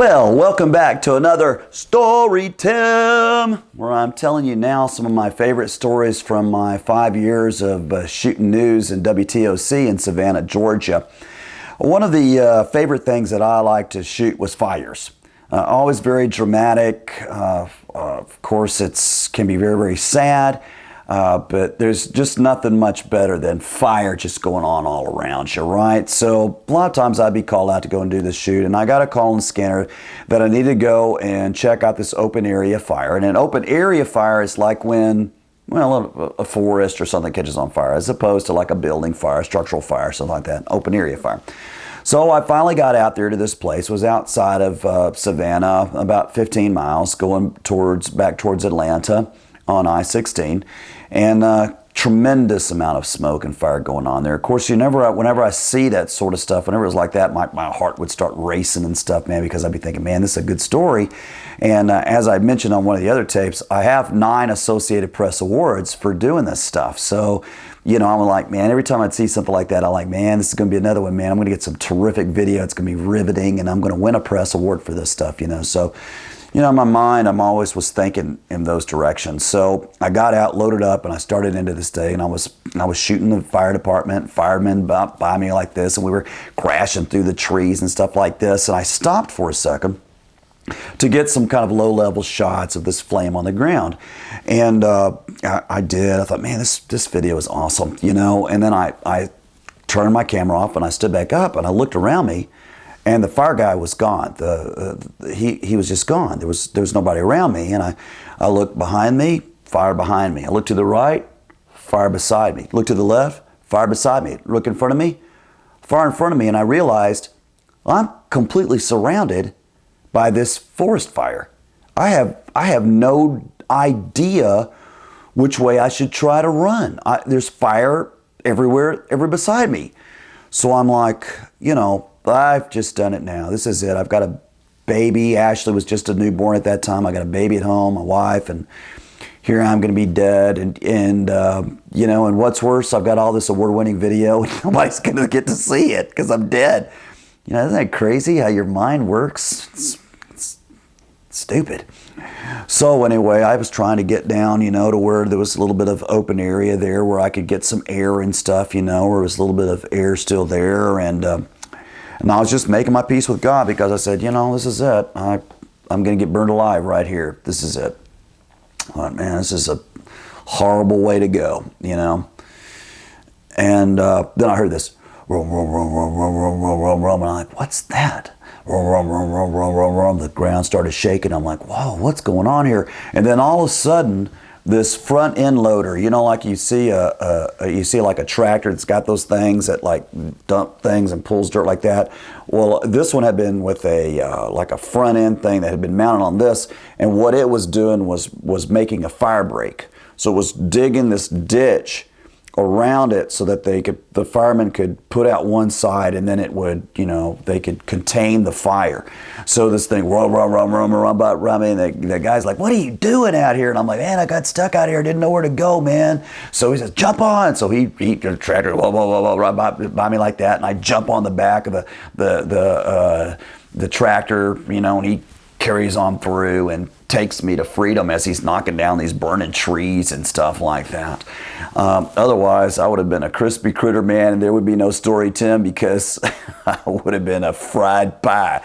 Well, welcome back to another Story Tim, where I'm telling you now some of my favorite stories from my 5 years of shooting news in WTOC in Savannah, Georgia. One of the favorite things that I like to shoot was fires. Always very dramatic. Of course, it can be very, very sad. But there's just nothing much better than fire just going on all around you, right? So a lot of times I'd be called out to go and do this shoot, and I got a call in the scanner that I need to go and check out this open area fire. And an open area fire is like when, well, a forest or something catches on fire, as opposed to like a building fire, structural fire, something like that, open area fire. So I finally got out there to this place. It was outside of Savannah, about 15 miles, going back towards Atlanta on I-16, and tremendous amount of smoke and fire going on there. Of course, whenever I see that sort of stuff, whenever it was like that, my heart would start racing and stuff, man, because I'd be thinking, man, this is a good story. And as I mentioned on one of the other tapes, I have 9 Associated Press awards for doing this stuff. So, I'm like, man, every time I'd see something like that, I'm like, man, this is going to be another one, man. I'm going to get some terrific video. It's going to be riveting, and I'm going to win a press award for this stuff, So, in my mind, was thinking in those directions. So I got out, loaded up, and I started into this day, and I was shooting the fire department, firemen by me like this, and we were crashing through the trees and stuff like this. And I stopped for a second to get some kind of low-level shots of this flame on the ground. And I did. I thought, man, this video is awesome, And then I turned my camera off, and I stood back up, and I looked around me, and the fire guy was gone. He was just gone. There was nobody around me. And I looked behind me, fire behind me. I looked to the right, fire beside me. Looked to the left, fire beside me. Look in front of me, fire in front of me. And I realized I'm completely surrounded by this forest fire. I have no idea which way I should try to run. There's fire everywhere beside me. So I'm like, I've just done it now. This is it. I've got a baby. Ashley was just a newborn at that time. I got a baby at home, my wife, and here I'm going to be dead. And what's worse, I've got all this award-winning video, and nobody's going to get to see it because I'm dead. Isn't that crazy how your mind works? It's stupid. So anyway, I was trying to get down, to where there was a little bit of open area there where I could get some air and stuff, where there was a little bit of air still there, and I was just making my peace with God because I said, this is it. I'm going to get burned alive right here. This is it. I thought, man, this is a horrible way to go, And then I heard this, rum, rum, rum, rum, rum, rum, rum, rum, rum. And I'm like, what's that? Rum, rum, rum, rum, rum, rum, rum. The ground started shaking. I'm like, whoa, what's going on here? And then all of a sudden, this front end loader, like you see like a tractor that's got those things that like dump things and pulls dirt like that. Well, this one had been with like a front end thing that had been mounted on this, and what it was doing was making a fire break. So it was digging this ditch around it so that the firemen could put out one side, and then it would, they could contain the fire. So this thing, run, and the guy's like, what are you doing out here? And I'm like, man, I got stuck out here, didn't know where to go, man. So he says, jump on. So he the tractor, right by me like that, and I jump on the back of the tractor, and he carries on through and takes me to freedom as he's knocking down these burning trees and stuff like that. Otherwise, I would have been a crispy critter, man, and there would be no Story Tim because I would have been a fried pie.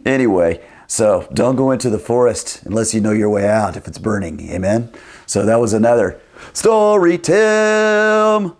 Anyway, so don't go into the forest unless you know your way out if it's burning. Amen? So that was another Story Tim.